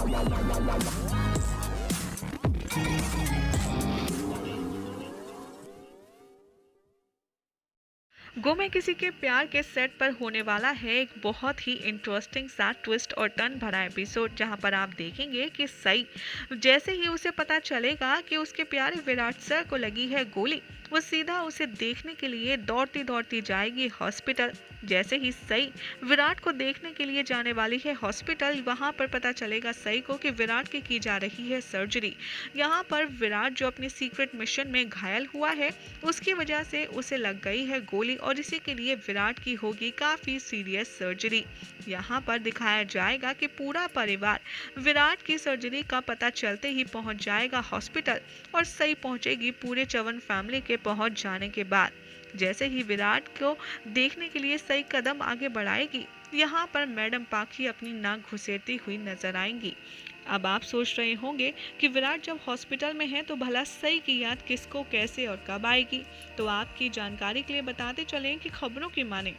गो में किसी के प्यार के सेट पर होने वाला है एक बहुत ही इंटरेस्टिंग सा ट्विस्ट और टर्न भरा एपिसोड, जहां पर आप देखेंगे कि सई जैसे ही उसे पता चलेगा कि उसके प्यारे विराट सर को लगी है गोली, वो सीधा उसे देखने के लिए दौड़ती दौड़ती जाएगी हॉस्पिटल। जैसे ही सई विराट को देखने के लिए जाने वाली है हॉस्पिटल, वहां पर पता चलेगा सई को कि विराट की जा रही है सर्जरी। यहाँ पर विराट जो अपने सीक्रेट मिशन में घायल हुआ है, उसकी वजह से उसे लग गई है गोली और इसी के लिए विराट की होगी काफी सीरियस सर्जरी। यहाँ पर दिखाया जाएगा कि पूरा परिवार विराट की सर्जरी का पता चलते ही पहुंच जाएगा हॉस्पिटल और सई पहुंचेगी पूरे चवन फैमिली के पहुंच जाने के बाद। जैसे ही विराट को देखने के लिए सई कदम आगे बढ़ाएगी, यहाँ पर मैडम पाखी अपनी नाक घुसेड़ती हुई नजर आएंगी। अब आप सोच रहे होंगे कि विराट जब हॉस्पिटल में है तो भला सई की याद किसको, कैसे और कब आएगी। तो आपकी जानकारी के लिए बताते चलें कि खबरों की माने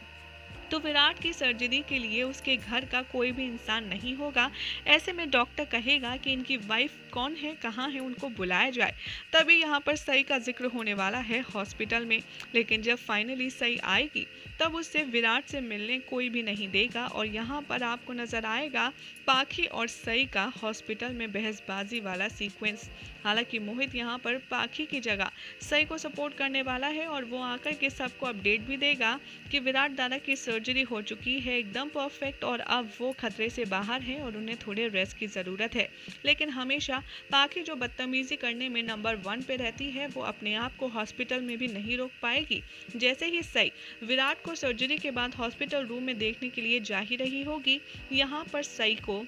तो विराट की सर्जरी के लिए उसके घर का कोई भी इंसान नहीं होगा। ऐसे में डॉक्टर कहेगा कि इनकी वाइफ कौन है, कहाँ है, उनको बुलाया जाए। तभी यहाँ पर सई का जिक्र होने वाला है हॉस्पिटल में। लेकिन जब फाइनली सई आएगी तब उससे विराट से मिलने कोई भी नहीं देगा और यहाँ पर आपको नजर आएगा पाखी और सई का हॉस्पिटल में बहसबाजी वाला सीक्वेंस। हालांकि मोहित यहाँ पर पाखी की जगह सई को सपोर्ट करने वाला है और वो आकर के सबको अपडेट भी देगा कि विराट दादा की सर्जरी हो चुकी है एकदम परफेक्ट और अब वो खतरे से बाहर हैं और उन्हें थोड़े रेस्ट की ज़रूरत है। लेकिन हमेशा पाखी जो बदतमीजी करने में नंबर 1 पे रहती है, वो अपने आप को हॉस्पिटल में भी नहीं रोक पाएगी। जैसे ही सई विराट को सर्जरी के बाद हॉस्पिटल रूम में देखने के लिए जा ही रही होगी, यहाँ पर सई को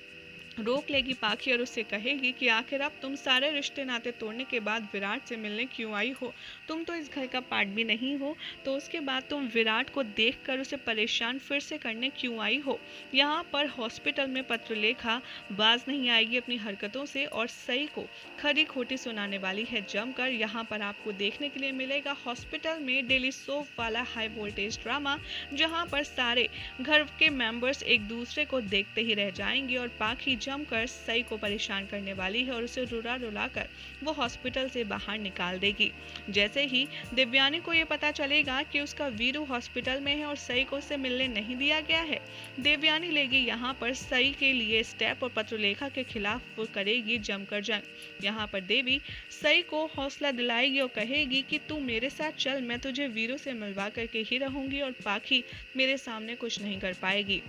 रोक लेगी पाखी और उससे कहेगी कि आखिर अब तुम सारे रिश्ते नाते तोड़ने के बाद विराट से मिलने क्यों आई हो? तुम तो इस घर का पार्ट भी नहीं हो, तो उसके बाद तुम विराट को देखकर उसे परेशान फिर से करने क्यों आई हो? यहाँ पर हॉस्पिटल में पत्रलेखा बाज नहीं आएगी अपनी हरकतों से और सई को खरी खोटी सुनाने वाली है जमकर। यहाँ पर आपको देखने के लिए मिलेगा हॉस्पिटल में डेली सोप वाला हाई वोल्टेज ड्रामा, जहाँ पर सारे घर के मेंबर्स एक दूसरे को देखते ही रह जाएंगे और पाखी जमकर सई को परेशान करने वाली है और उसे रुला रुला कर वो हॉस्पिटल से बाहर निकाल देगी। जैसे ही दिव्यानी को ये पता चलेगा कि उसका वीरू हॉस्पिटल में है और सई को उससे मिलने नहीं दिया गया है, दिव्यानी लेगी यहाँ पर सई के लिए स्टेप और पत्रलेखा के खिलाफ वो करेगी जमकर जंग। यहाँ पर देवी सई को हौसला दिलाएगी और कहेगी कि तू मेरे साथ चल, मैं तुझे वीरू से मिलवा करके ही रहूंगी और पाखी मेरे सामने कुछ नहीं कर पाएगी।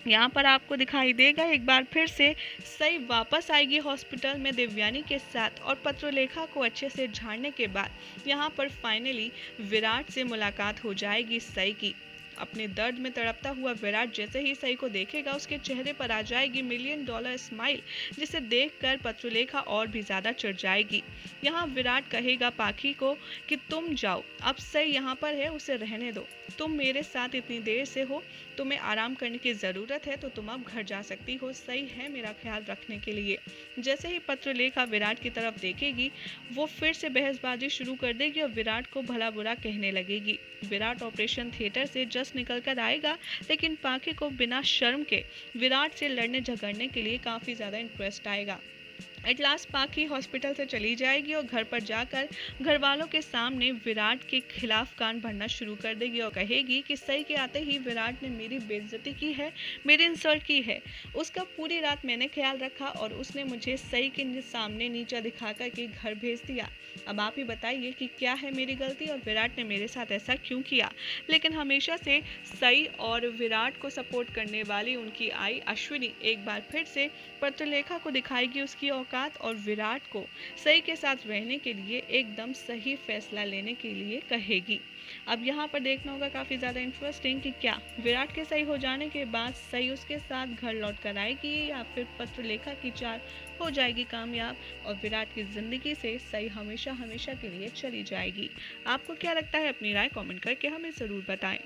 यहाँ पर आपको दिखाई देगा एक बार फिर से सई वापस आएगी हॉस्पिटल में दिव्यानी के साथ और पत्रलेखा को अच्छे से झाड़ने के बाद यहाँ पर फाइनली विराट से मुलाकात हो जाएगी सई की। अपने दर्द में तड़पता हुआ विराट जैसे ही सई को देखेगा, उसके चेहरे पर आ जाएगी $1,000,000 स्माइल, जिसे देखकर पत्रलेखा और भी ज़्यादा चिढ़ जाएगी। यहाँ विराट कहेगा पाखी को कि तुम जाओ, अब सई यहाँ पर है, उसे रहने दो। तुम मेरे साथ इतनी देर से हो, तुम्हें आराम करने की ज़रूरत है, तो तुम अब घर जा सकती हो। सही है मेरा ख्याल रखने के लिए। जैसे ही पत्रलेखा विराट की तरफ देखेगी, वो फिर से बहसबाजी शुरू कर देगी और विराट को भला बुरा कहने लगेगी। विराट ऑपरेशन थिएटर से जस्ट निकल कर आएगा, लेकिन पाखी को बिना शर्म के विराट से लड़ने झगड़ने के लिए काफ़ी ज़्यादा इंटरेस्ट आएगा। एट लास्ट पाखी हॉस्पिटल से चली जाएगी और घर पर जाकर घर वालों के सामने विराट के खिलाफ कान भरना शुरू कर देगी और कहेगी कि सई के आते ही विराट ने मेरी बेइज्जती की है, मेरी इंसल्ट की है। उसका पूरी रात मैंने ख्याल रखा और उसने मुझे सई के सामने नीचा दिखा कर के घर भेज दिया। अब आप ही बताइए कि क्या है मेरी गलती और विराट ने मेरे साथ ऐसा क्यों किया। लेकिन हमेशा से सई और विराट को सपोर्ट करने वाली उनकी आई अश्विनी एक बार फिर से पत्रलेखा को दिखाएगी उसकी औकात और विराट को सई के साथ रहने के लिए एकदम सही फैसला लेने के लिए कहेगी। अब यहाँ पर देखना होगा काफ़ी ज़्यादा इंटरेस्टिंग कि क्या विराट के सही हो जाने के बाद सई उसके साथ घर लौट कर आएगी या फिर पत्रलेखा की चाल हो जाएगी कामयाब और विराट की ज़िंदगी से सई हमेशा हमेशा के लिए चली जाएगी। आपको क्या लगता है? अपनी राय कमेंट करके हमें ज़रूर बताएं।